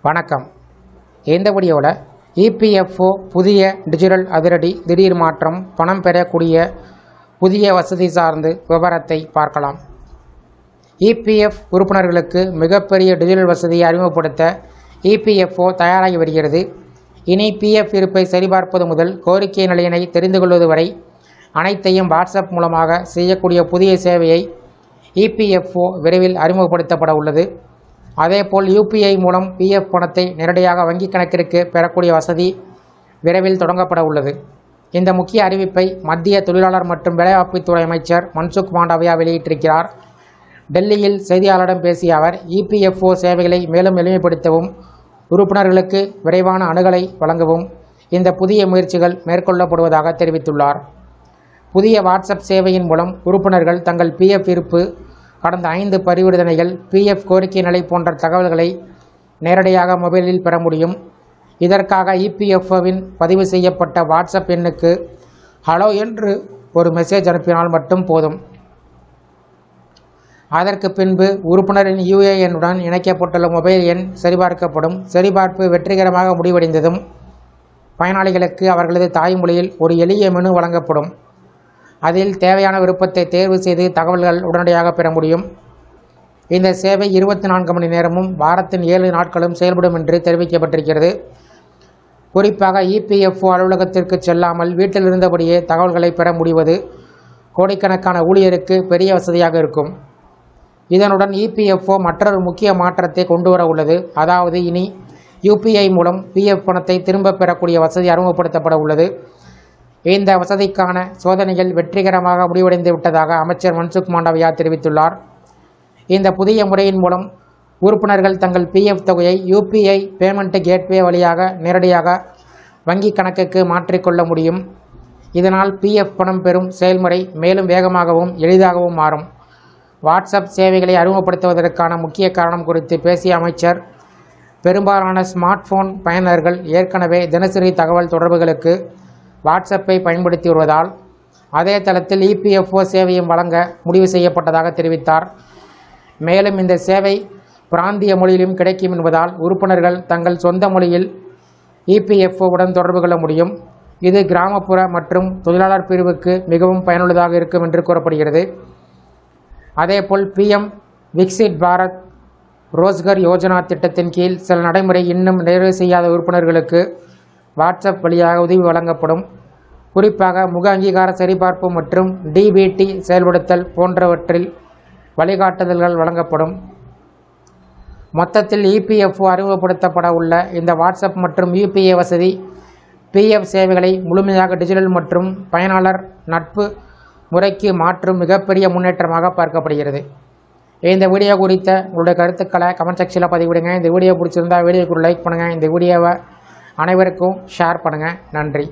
வணக்கம். இந்த வீடியோவில் இபிஎஃப்ஓ புதிய டிஜிட்டல் அதிரடி திடீர் மாற்றம் பணம் பெறக்கூடிய புதிய வசதி சார்ந்து விவரத்தை பார்க்கலாம். இபிஎஃப் உறுப்பினர்களுக்கு மிகப்பெரிய டிஜிட்டல் வசதியை அறிமுகப்படுத்த இபிஎஃப்ஓ தயாராகி வருகிறது. இனி பிஎஃப் இருப்பை சரிபார்ப்பது முதல் கோரிக்கை நிலையினை தெரிந்து கொள்வது வரை அனைத்தையும் வாட்ஸ்அப் மூலமாக செய்யக்கூடிய புதிய சேவையை இபிஎஃப்ஓ விரைவில் அறிமுகப்படுத்தப்பட உள்ளது. அதேபோல் யூபிஐ மூலம் பிஎஃப் பணத்தை நேரடியாக வங்கிக் கணக்கிற்கு பெறக்கூடிய வசதி விரைவில் தொடங்கப்பட உள்ளது. இந்த முக்கிய அறிவிப்பை மத்திய தொழிலாளர் மற்றும் வேலைவாய்ப்புத்துறை அமைச்சர் மன்சுக் மாண்டவியா வெளியிட்டிருக்கிறார். டெல்லியில் செய்தியாளரிடம் பேசிய அவர், இபிஎஃப்ஓ சேவைகளை மேலும் எளிமைப்படுத்தவும் உறுப்பினர்களுக்கு விரைவான அணுகலை வழங்கவும் இந்த புதிய முயற்சிகள் மேற்கொள்ளப்படுவதாக தெரிவித்துள்ளார். புதிய வாட்ஸ்அப் சேவையின் மூலம் உறுப்பினர்கள் தங்கள் பிஎஃப் இருப்பு, கடந்த 5 பரிவர்த்தனைகள், பிஎஃப் கோரிக்கை நிலை போன்ற தகவல்களை நேரடியாக மொபைலில் பெற முடியும். இதற்காக இபிஎஃப்ஓவின் பதிவு செய்யப்பட்ட வாட்ஸ்அப் எண்ணுக்கு ஹலோ என்று ஒரு மெசேஜ் அனுப்பினால் மட்டும் போதும். அதற்கு பின்பு உறுப்பினரின் யுஏஎன்னுடன் இணைக்கப்பட்டுள்ள மொபைல் எண் சரிபார்க்கப்படும். சரிபார்ப்பு வெற்றிகரமாக முடிவடைந்ததும் பயனாளிகளுக்கு அவர்களது தாய்மொழியில் ஒரு எளிய மெனு வழங்கப்படும். அதில் தேவையான விருப்பத்தை தேர்வு செய்து தகவல்கள் உடனடியாக பெற முடியும். இந்த சேவை 24 மணி நேரமும் வாரத்தின் 7 நாட்களும் செயல்படும் என்று தெரிவிக்கப்பட்டிருக்கிறது. குறிப்பாக இபிஎஃப்ஓ அலுவலகத்திற்கு செல்லாமல் வீட்டில் இருந்தபடியே தகவல்களை பெற முடிவது கோடிக்கணக்கான ஊழியருக்கு பெரிய வசதியாக இருக்கும். இதனுடன் இபிஎஃப்ஓ மற்றொரு முக்கிய மாற்றத்தை கொண்டு வர உள்ளது. அதாவது இனி யூபிஐ மூலம் பிஎஃப் பணத்தை திரும்ப பெறக்கூடிய வசதி அறிமுகப்படுத்தப்பட உள்ளது. இந்த வசதிக்கான சோதனைகள் வெற்றிகரமாக முடிவடைந்து விட்டதாக அமைச்சர் மன்சுக் மாண்டவியா தெரிவித்துள்ளார். இந்த புதிய முறையின் மூலம் உறுப்பினர்கள் தங்கள் பிஎஃப் தொகையை யூபிஐ பேமெண்ட் கேட்வே வழியாக நேரடியாக வங்கி கணக்குக்கு மாற்றிக்கொள்ள முடியும். இதனால் பிஎஃப் பணம் பெறும் செயல்முறை மேலும் வேகமாகவும் எளிதாகவும் மாறும். வாட்ஸ்அப் சேவைகளை அறிமுகப்படுத்துவதற்கான முக்கிய காரணம் குறித்து பேசிய அமைச்சர், பெரும்பாலான ஸ்மார்ட் போன் பயனர்கள் ஏற்கனவே தினசரி தகவல் தொடர்புகளுக்கு வாட்ஸ்அப்பை பயன்படுத்தி வருவதால் அதே தளத்தில் இபிஎஃப்ஓ சேவையும் வழங்க முடிவு செய்யப்பட்டதாக தெரிவித்தார். மேலும் இந்த சேவை பிராந்திய மொழியிலும் கிடைக்கும் என்பதால் உறுப்பினர்கள் தங்கள் சொந்த மொழியில் இபிஎஃப்ஓவுடன் தொடர்பு கொள்ள முடியும். இது கிராமப்புற மற்றும் தொழிலாளர் பிரிவுக்கு மிகவும் பயனுள்ளதாக இருக்கும் என்று கூறப்படுகிறது. அதேபோல் பிஎம் விக்சிட் பாரத் ரோஸ்கர் யோஜனா திட்டத்தின் கீழ் சில நடைமுறை இன்னும் நிறைவு செய்யாத உறுப்பினர்களுக்கு வாட்ஸ்அப் வழியாக உதவி வழங்கப்படும். குறிப்பாக முக அங்கீகார சரிபார்ப்பு மற்றும் டிபிடி செயல்படுத்தல் போன்றவற்றில் வழிகாட்டுதல்கள் வழங்கப்படும். மொத்தத்தில் இபிஎஃப்ஓ அறிமுகப்படுத்தப்பட உள்ள இந்த வாட்ஸ்அப் மற்றும் யூபிஐ வசதி பிஎஃப் சேவைகளை முழுமையாக டிஜிட்டல் மற்றும் பயனாளர் நட்பு முறைக்கு மாற்றும் மிகப்பெரிய முன்னேற்றமாக பார்க்கப்படுகிறது. இந்த வீடியோ குறித்த உங்களுடைய கருத்துக்களை கமெண்ட் செக்ஷனில் பதிவிடுங்க. இந்த வீடியோ பிடிச்சிருந்தால் வீடியோக்கு லைக் பண்ணுங்கள். இந்த வீடியோவை அனைவருக்கும் ஷேர் பண்ணுங்கள். நன்றி.